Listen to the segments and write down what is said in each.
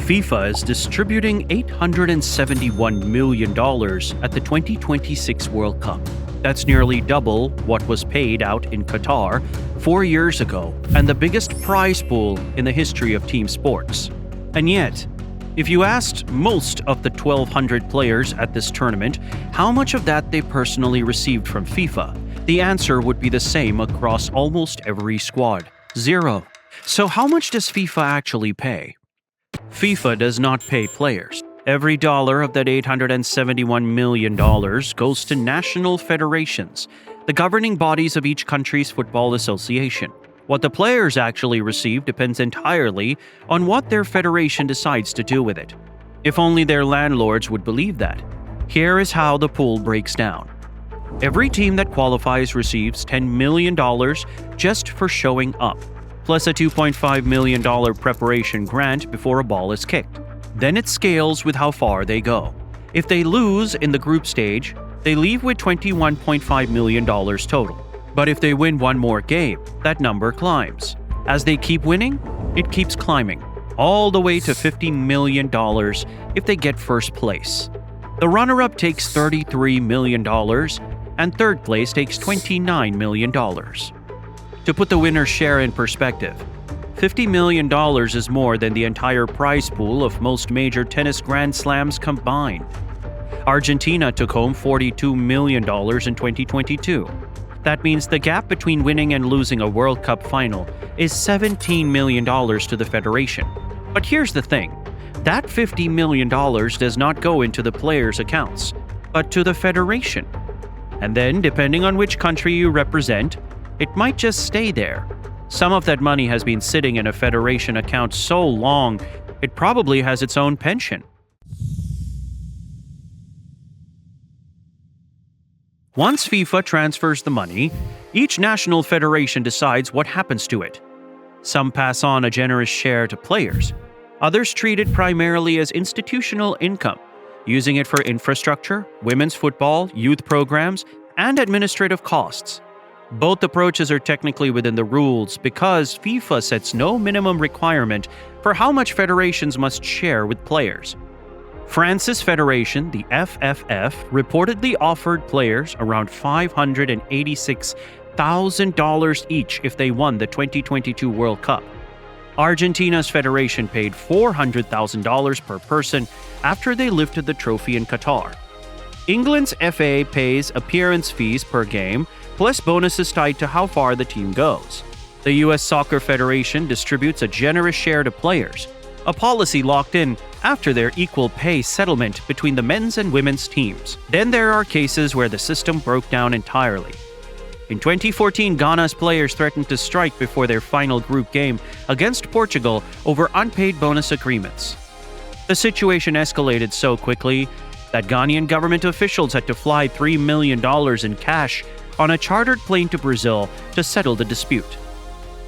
FIFA is distributing $871 million at the 2026 World Cup. That's nearly double what was paid out in Qatar 4 years ago, and the biggest prize pool in the history of team sports. And yet, if you asked most of the 1,200 players at this tournament how much of that they personally received from FIFA, the answer would be the same across almost every squad: zero. So how much does FIFA actually pay? FIFA does not pay players. Every dollar of that $871 million goes to national federations, the governing bodies of each country's football association. What the players actually receive depends entirely on what their federation decides to do with it. If only their landlords would believe that. Here is how the pool breaks down. Every team that qualifies receives $10 million just for showing up, plus a $2.5 million preparation grant before a ball is kicked. Then it scales with how far they go. If they lose in the group stage, they leave with $21.5 million total. But if they win one more game, that number climbs. As they keep winning, it keeps climbing, all the way to $50 million if they get first place. The runner-up takes $33 million, and third place takes $29 million. To put the winner's share in perspective, $50 million is more than the entire prize pool of most major tennis Grand Slams combined. Argentina took home $42 million in 2022. That means the gap between winning and losing a World Cup final is $17 million to the federation. But here's the thing, that $50 million does not go into the players' accounts, but to the federation. And then, depending on which country you represent, it might just stay there. Some of that money has been sitting in a federation account so long, it probably has its own pension. Once FIFA transfers the money, each national federation decides what happens to it. Some pass on a generous share to players. Others treat it primarily as institutional income, using it for infrastructure, women's football, youth programs, and administrative costs. Both approaches are technically within the rules because FIFA sets no minimum requirement for how much federations must share with players. France's federation, the FFF, reportedly offered players around $586,000 each if they won the 2022 World Cup. Argentina's federation paid $400,000 per person after they lifted the trophy in Qatar. England's FA pays appearance fees per game, plus bonuses tied to how far the team goes. The U.S. Soccer Federation distributes a generous share to players, a policy locked in after their equal pay settlement between the men's and women's teams. Then there are cases where the system broke down entirely. In 2014, Ghana's players threatened to strike before their final group game against Portugal over unpaid bonus agreements. The situation escalated so quickly that Ghanaian government officials had to fly $3 million in cash on a chartered plane to Brazil to settle the dispute.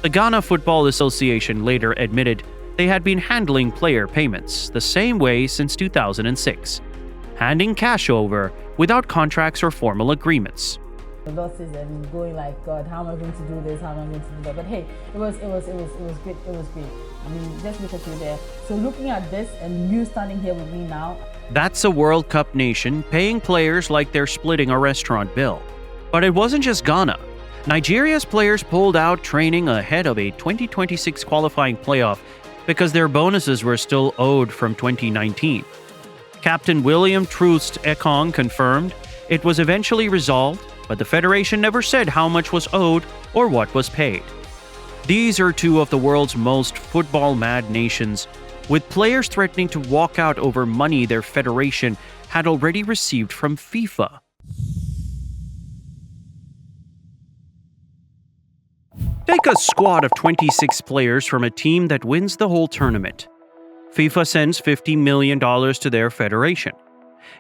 The Ghana Football Association later admitted they had been handling player payments the same way since 2006, handing cash over without contracts or formal agreements. Losses and going like, God, how am I going to do this? How am I going to do that? But hey, it was great. It was great. I mean, just look at you there. So looking at this and you standing here with me now. That's a World Cup nation paying players like they're splitting a restaurant bill. But it wasn't just Ghana. Nigeria's players pulled out training ahead of a 2026 qualifying playoff because their bonuses were still owed from 2019. Captain William Troost Ekong confirmed it was eventually resolved, but the federation never said how much was owed or what was paid. These are two of the world's most football-mad nations, with players threatening to walk out over money their federation had already received from FIFA. Take a squad of 26 players from a team that wins the whole tournament. FIFA sends $50 million to their federation.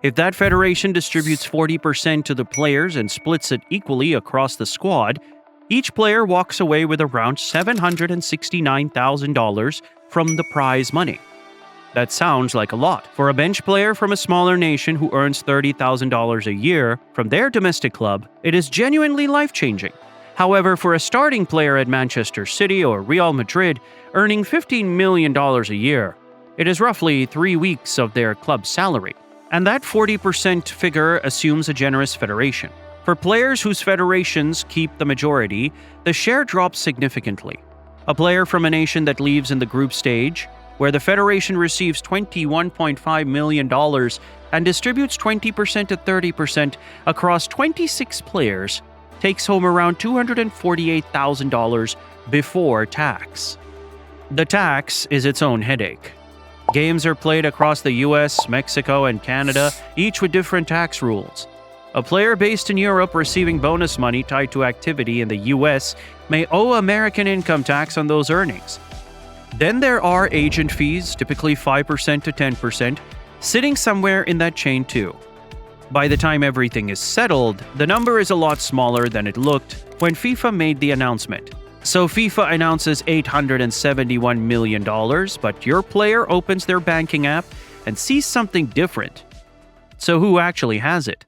If that federation distributes 40% to the players and splits it equally across the squad, each player walks away with around $769,000 from the prize money. That sounds like a lot. For a bench player from a smaller nation who earns $30,000 a year from their domestic club, it is genuinely life-changing. However, for a starting player at Manchester City or Real Madrid earning $15 million a year, It is roughly 3 weeks of their club's salary. And that 40% figure assumes a generous federation. For players whose federations keep the majority, the share drops significantly. A player from a nation that leaves in the group stage, where the federation receives $21.5 million and distributes 20% to 30% across 26 players, takes home around $248,000 before tax. The tax is its own headache. Games are played across the US, Mexico, and Canada, each with different tax rules. A player based in Europe receiving bonus money tied to activity in the US may owe American income tax on those earnings. Then there are agent fees, typically 5% to 10%, sitting somewhere in that chain too. By the time everything is settled, the number is a lot smaller than it looked when FIFA made the announcement. So FIFA announces $871 million, but your player opens their banking app and sees something different. So who actually has it?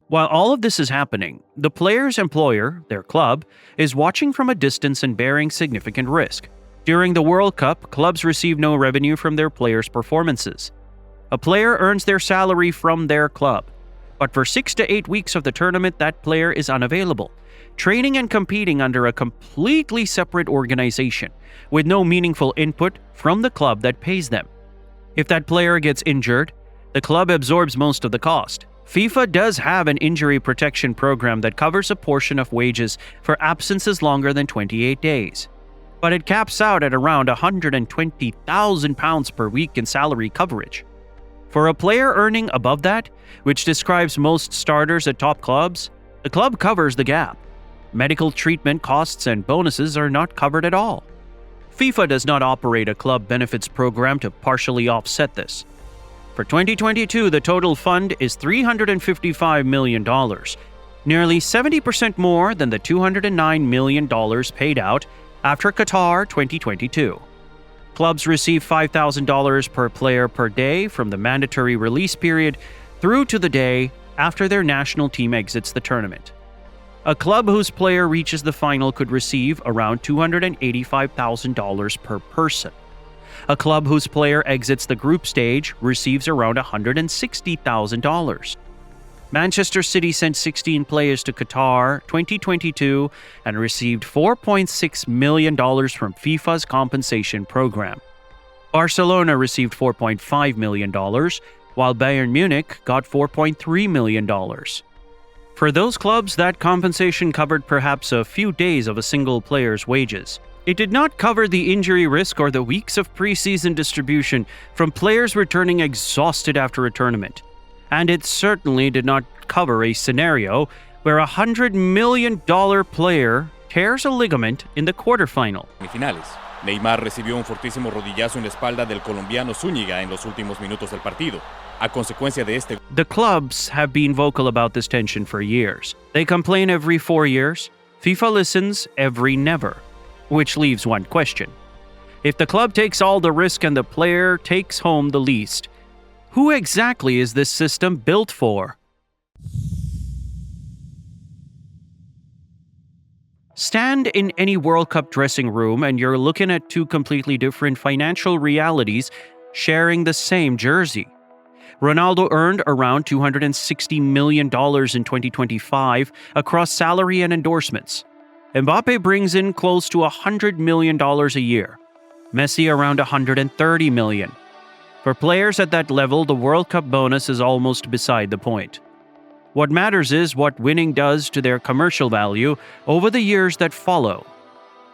While all of this is happening, the player's employer, their club, is watching from a distance and bearing significant risk. During the World Cup, clubs receive no revenue from their players' performances. A player earns their salary from their club, but for 6 to 8 weeks of the tournament, that player is unavailable, training and competing under a completely separate organization, with no meaningful input from the club that pays them. If that player gets injured, the club absorbs most of the cost. FIFA does have an injury protection program that covers a portion of wages for absences longer than 28 days. But it caps out at around £120,000 per week in salary coverage. For a player earning above that, which describes most starters at top clubs, the club covers the gap. Medical treatment costs and bonuses are not covered at all. FIFA does not operate a club benefits program to partially offset this. For 2022, the total fund is $355 million, nearly 70% more than the $209 million paid out after Qatar 2022. Clubs receive $5,000 per player per day from the mandatory release period through to the day after their national team exits the tournament. A club whose player reaches the final could receive around $285,000 per person. A club whose player exits the group stage receives around $160,000. Manchester City sent 16 players to Qatar 2022 and received $4.6 million from FIFA's compensation program. Barcelona received $4.5 million, while Bayern Munich got $4.3 million. For those clubs, that compensation covered perhaps a few days of a single player's wages. It did not cover the injury risk or the weeks of preseason distribution from players returning exhausted after a tournament. And it certainly did not cover a scenario where a $100 million player tears a ligament in the quarterfinal. Semifinales. Neymar recibió un fortísimo rodillazo en la espalda del colombiano Zúñiga en los últimos minutos del partido. A consecuencia de este... The clubs have been vocal about this tension for years. They complain every 4 years. FIFA listens every never. Which leaves one question. If the club takes all the risk and the player takes home the least, who exactly is this system built for? Stand in any World Cup dressing room and you're looking at two completely different financial realities sharing the same jersey. Ronaldo earned around $260 million in 2025 across salary and endorsements. Mbappe brings in close to $100 million a year. Messi around $130 million. For players at that level, the World Cup bonus is almost beside the point. What matters is what winning does to their commercial value over the years that follow.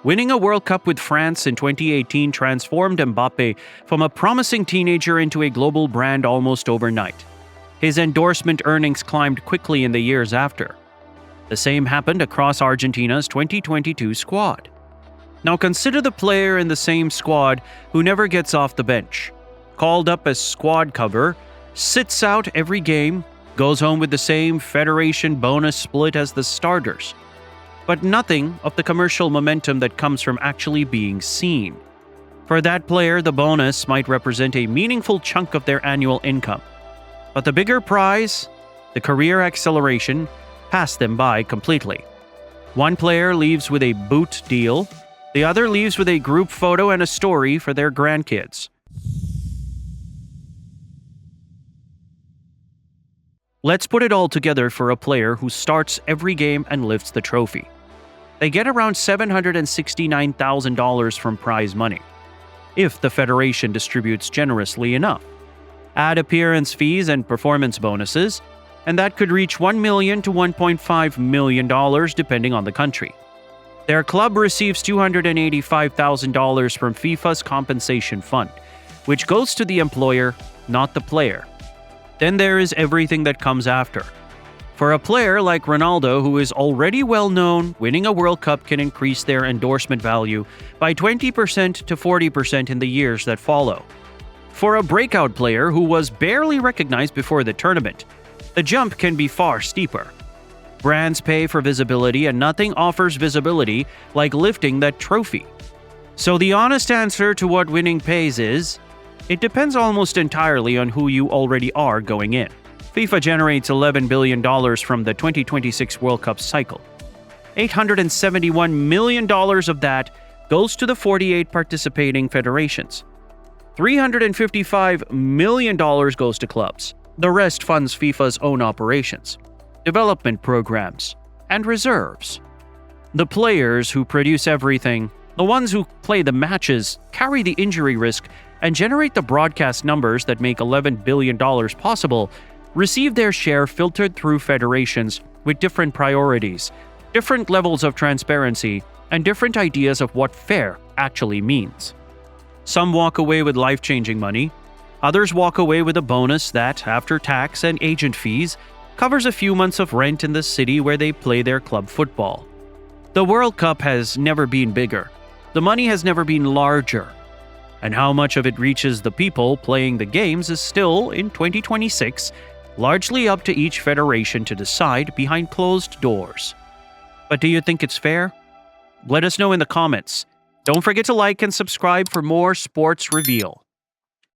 Winning a World Cup with France in 2018 transformed Mbappe from a promising teenager into a global brand almost overnight. His endorsement earnings climbed quickly in the years after. The same happened across Argentina's 2022 squad. Now consider the player in the same squad who never gets off the bench. Called up as squad cover, sits out every game, goes home with the same federation bonus split as the starters. But nothing of the commercial momentum that comes from actually being seen. For that player, the bonus might represent a meaningful chunk of their annual income. But the bigger prize, the career acceleration, passed them by completely. One player leaves with a boot deal, The other leaves with a group photo and a story for their grandkids. Let's put it all together for a player who starts every game and lifts the trophy. They get around $769,000 from prize money, if the federation distributes generously enough. Add appearance fees and performance bonuses, and that could reach $1 million to $1.5 million depending on the country. Their club receives $285,000 from FIFA's compensation fund, which goes to the employer, not the player. Then there is everything that comes after. For a player like Ronaldo, who is already well known, winning a World Cup can increase their endorsement value by 20% to 40% in the years that follow. For a breakout player who was barely recognized before the tournament, the jump can be far steeper. Brands pay for visibility, and nothing offers visibility like lifting that trophy. So the honest answer to what winning pays is, it depends almost entirely on who you already are going in. FIFA generates $11 billion from the 2026 World Cup cycle. $871 million of that goes to the 48 participating federations. $355 million goes to clubs. The rest funds FIFA's own operations, development programs, and reserves. The players who produce everything, the ones who play the matches, carry the injury risk, and generate the broadcast numbers that make $11 billion possible, receive their share filtered through federations with different priorities, different levels of transparency, and different ideas of what fair actually means. Some walk away with life-changing money. Others walk away with a bonus that, after tax and agent fees, covers a few months of rent in the city where they play their club football. The World Cup has never been bigger. The money has never been larger. And how much of it reaches the people playing the games is still, in 2026, largely up to each federation to decide behind closed doors. But do you think it's fair? Let us know in the comments. Don't forget to like and subscribe for more Sports Reveal.